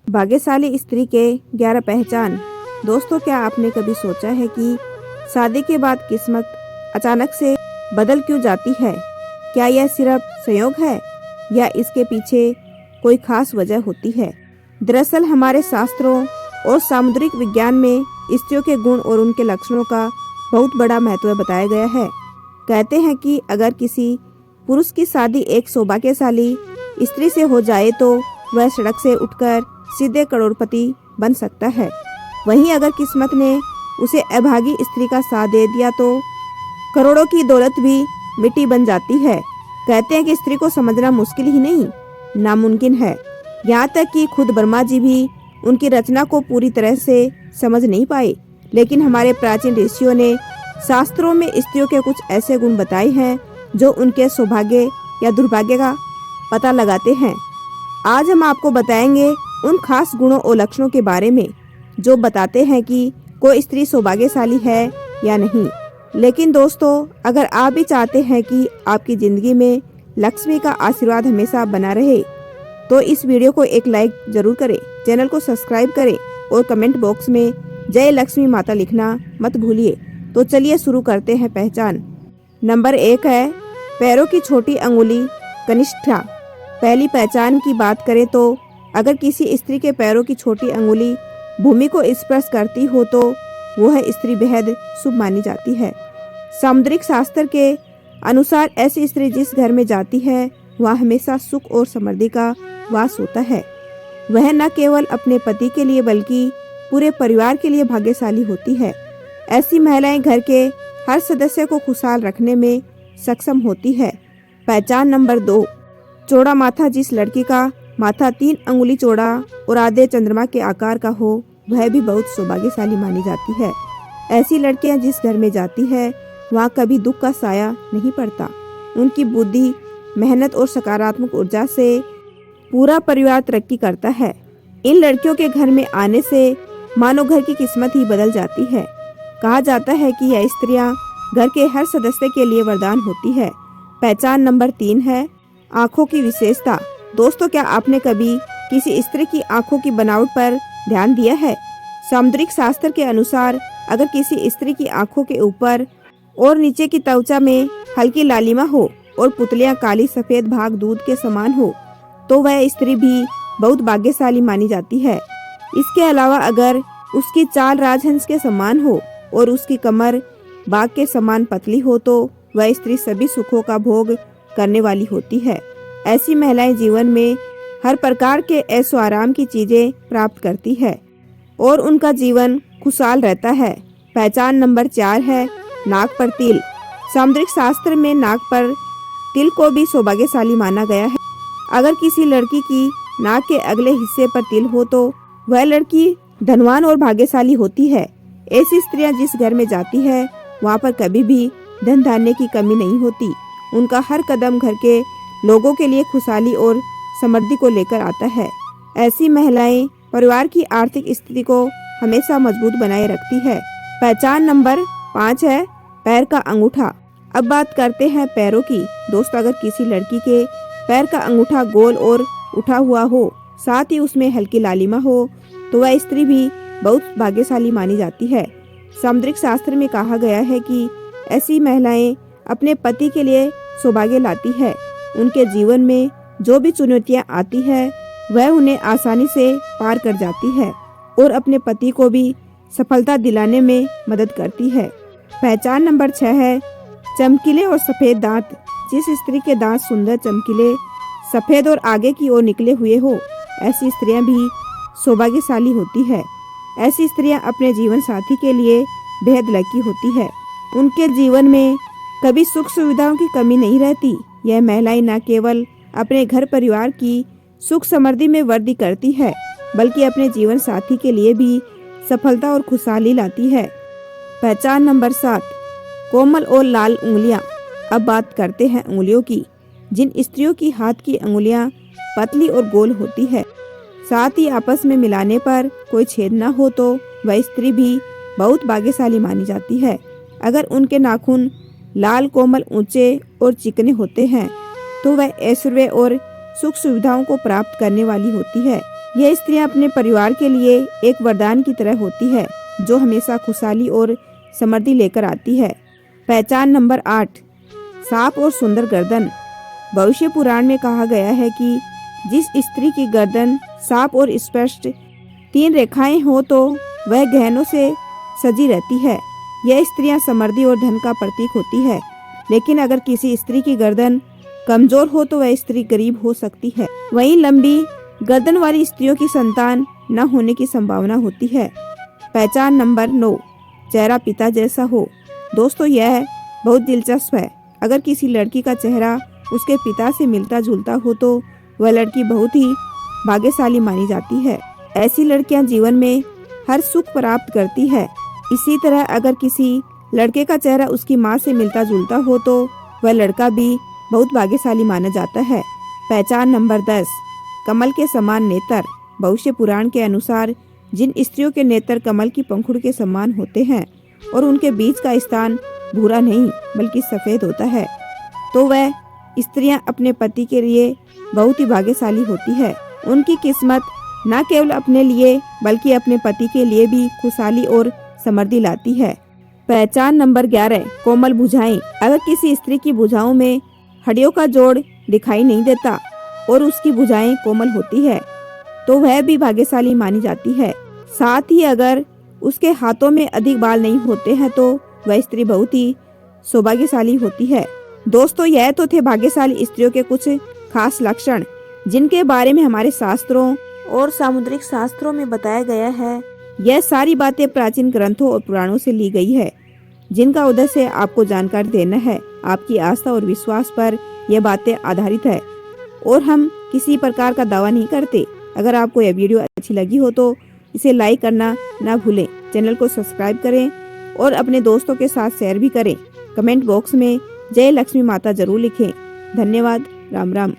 भाग्यशाली स्त्री के 11 पहचान। दोस्तों, क्या आपने कभी सोचा है कि शादी के बाद किस्मत अचानक से बदल क्यों जाती है? क्या यह सिर्फ संयोग है या इसके पीछे कोई खास वजह होती है? दरअसल हमारे शास्त्रों और सामुद्रिक विज्ञान में स्त्रियों के गुण और उनके लक्षणों का बहुत बड़ा महत्व बताया गया है। कहते हैं कि अगर किसी पुरुष की शादी एक सौभाग्यशाली स्त्री से हो जाए तो वह सड़क से उठकर सीधे करोड़पति बन सकता है। वहीं अगर किस्मत ने उसे अभागी स्त्री का साथ दे दिया तो करोड़ों की दौलत भी मिट्टी बन जाती है। कहते हैं कि स्त्री को समझना मुश्किल ही नहीं, नामुमकिन है। यहाँ तक कि खुद ब्रह्मा जी भी उनकी रचना को पूरी तरह से समझ नहीं पाए। लेकिन हमारे प्राचीन ऋषियों ने शास्त्रों में स्त्रियों के कुछ ऐसे गुण बताए हैं जो उनके सौभाग्य या दुर्भाग्य का पता लगाते हैं। आज हम आपको बताएंगे उन खास गुणों और लक्षणों के बारे में जो बताते हैं कि कोई स्त्री सौभाग्यशाली है या नहीं। लेकिन दोस्तों, अगर आप भी चाहते हैं कि आपकी जिंदगी में लक्ष्मी का आशीर्वाद हमेशा बना रहे तो इस वीडियो को एक लाइक जरूर करें, चैनल को सब्सक्राइब करें और कमेंट बॉक्स में जय लक्ष्मी माता लिखना मत भूलिए। तो चलिए शुरू करते हैं। पहचान नंबर 1 है पैरों की छोटी अंगुली कनिष्ठा। पहली पहचान की बात करें तो अगर किसी स्त्री के पैरों की छोटी अंगुली भूमि को स्पर्श करती हो तो वह स्त्री बेहद शुभ मानी जाती है। सामुद्रिक शास्त्र के अनुसार ऐसी स्त्री जिस घर में जाती है वहाँ हमेशा सुख और समृद्धि का वास होता है। वह न केवल अपने पति के लिए बल्कि पूरे परिवार के लिए भाग्यशाली होती है। ऐसी महिलाएं घर के हर सदस्य को खुशहाल रखने में सक्षम होती है। पहचान नंबर 2 चौड़ा माथा। जिस लड़की का माथा 3 अंगुली चौड़ा और आधे चंद्रमा के आकार का हो वह भी बहुत सौभाग्यशाली मानी जाती है। ऐसी लड़कियां जिस घर में जाती है वहाँ कभी दुख का साया नहीं पड़ता। उनकी बुद्धि, मेहनत और सकारात्मक ऊर्जा से पूरा परिवार तरक्की करता है। इन लड़कियों के घर में आने से मानो घर की किस्मत ही बदल जाती है। कहा जाता है कि यह स्त्रियां घर के हर सदस्य के लिए वरदान होती है। पहचान नंबर 3 है आँखों की विशेषता। दोस्तों, क्या आपने कभी किसी स्त्री की आँखों की बनावट पर ध्यान दिया है? सामुद्रिक शास्त्र के अनुसार अगर किसी स्त्री की आँखों के ऊपर और नीचे की त्वचा में हल्की लालिमा हो और पुतलियां काली सफेद भाग दूध के समान हो तो वह स्त्री भी बहुत भाग्यशाली मानी जाती है। इसके अलावा अगर उसकी चाल राजहंस के समान हो और उसकी कमर बाघ के समान पतली हो तो वह स्त्री सभी सुखों का भोग करने वाली होती है। ऐसी महिलाएं जीवन में हर प्रकार के ऐशो आराम की चीजें प्राप्त करती है और उनका जीवन खुशहाल रहता है। पहचान नंबर 4 है नाक पर तिल। सामुद्रिक शास्त्र में नाक पर तिल को भी सौभाग्यशाली माना गया है। अगर किसी लड़की की नाक के अगले हिस्से पर तिल हो तो वह लड़की धनवान और भाग्यशाली होती है। ऐसी स्त्रियां जिस घर में जाती है वहाँ पर कभी भी धन धान्य की कमी नहीं होती। उनका हर कदम घर के लोगों के लिए खुशहाली और समृद्धि को लेकर आता है। ऐसी महिलाएं परिवार की आर्थिक स्थिति को हमेशा मजबूत बनाए रखती है। पहचान नंबर 5 है पैर का अंगूठा। अब बात करते हैं पैरों की। दोस्तों, अगर किसी लड़की के पैर का अंगूठा गोल और उठा हुआ हो, साथ ही उसमें हल्की लालिमा हो तो वह स्त्री भी बहुत भाग्यशाली मानी जाती है। सामुद्रिक शास्त्र में कहा गया है कि ऐसी महिलाएं अपने पति के लिए सौभाग्य लाती है। उनके जीवन में जो भी चुनौतियां आती है वह उन्हें आसानी से पार कर जाती है और अपने पति को भी सफलता दिलाने में मदद करती है। पहचान नंबर 6 है चमकीले और सफेद दांत। जिस स्त्री के दांत सुंदर, चमकीले, सफेद और आगे की ओर निकले हुए हो ऐसी स्त्रियां भी सौभाग्यशाली होती है। ऐसी स्त्रियां अपने जीवन साथी के लिए बेहद लकी होती है। उनके जीवन में कभी सुख सुविधाओं की कमी नहीं रहती। यह महिलाएं न केवल अपने घर परिवार की सुख समृद्धि में वृद्धि करती है बल्कि अपने जीवन साथी के लिए भी सफलता और खुशहाली लाती है। पहचान नंबर 7 कोमल और लाल उंगलियां। अब बात करते हैं उंगलियों की। जिन स्त्रियों की हाथ की उंगलियां पतली और गोल होती है, साथ ही आपस में मिलाने पर कोई छेद न हो तो वह स्त्री भी बहुत भाग्यशाली मानी जाती है। अगर उनके नाखून लाल, कोमल, ऊंचे और चिकने होते हैं तो वह ऐश्वर्य और सुख सुविधाओं को प्राप्त करने वाली होती है। यह स्त्रियां अपने परिवार के लिए एक वरदान की तरह होती है जो हमेशा खुशहाली और समृद्धि लेकर आती है। पहचान नंबर 8, सांप और सुंदर गर्दन। भविष्य पुराण में कहा गया है कि जिस स्त्री की गर्दन साफ और स्पष्ट 3 रेखाएं हो तो वह गहनों से सजी रहती है। यह स्त्रियां समृद्धि और धन का प्रतीक होती है। लेकिन अगर किसी स्त्री की गर्दन कमजोर हो तो वह स्त्री गरीब हो सकती है। वहीं लंबी गर्दन वाली स्त्रियों की संतान न होने की संभावना होती है। पहचान नंबर 9, चेहरा पिता जैसा हो। दोस्तों, यह बहुत दिलचस्प है। अगर किसी लड़की का चेहरा उसके पिता से मिलता जुलता हो तो वह लड़की बहुत ही भाग्यशाली मानी जाती है। ऐसी लड़कियां जीवन में हर सुख प्राप्त करती है। इसी तरह अगर किसी लड़के का चेहरा उसकी माँ से मिलता जुलता हो तो वह लड़का भी बहुत भाग्यशाली माना जाता है। पहचान नंबर 10, कमल के समान नेत्र। भविष्य पुराण के अनुसार जिन स्त्रियों के नेत्र कमल की पंखुड़ के समान होते हैं और उनके बीच का स्थान भूरा नहीं बल्कि सफेद होता है तो वह स्त्रियां अपने पति के लिए बहुत ही भाग्यशाली होती है। उनकी किस्मत न केवल अपने लिए बल्कि अपने पति के लिए भी खुशहाली और समृद्धि लाती है। पहचान नंबर 11, कोमल भुजाएं। अगर किसी स्त्री की भुजाओं में हड्डियों का जोड़ दिखाई नहीं देता और उसकी भुजाएं कोमल होती है तो वह भी भाग्यशाली मानी जाती है। साथ ही अगर उसके हाथों में अधिक बाल नहीं होते हैं तो वह स्त्री बहुत ही सौभाग्यशाली होती है। दोस्तों, यह तो थे भाग्यशाली स्त्रियों के कुछ खास लक्षण जिनके बारे में हमारे शास्त्रों और सामुद्रिक शास्त्रों में बताया गया है। यह सारी बातें प्राचीन ग्रंथों और पुराणों से ली गई है जिनका उद्देश्य आपको जानकारी देना है। आपकी आस्था और विश्वास पर यह बातें आधारित है और हम किसी प्रकार का दावा नहीं करते। अगर आपको यह वीडियो अच्छी लगी हो तो इसे लाइक करना ना भूलें। चैनल को सब्सक्राइब करें और अपने दोस्तों के साथ शेयर भी करें। कमेंट बॉक्स में जय लक्ष्मी माता जरूर लिखें। धन्यवाद। राम राम।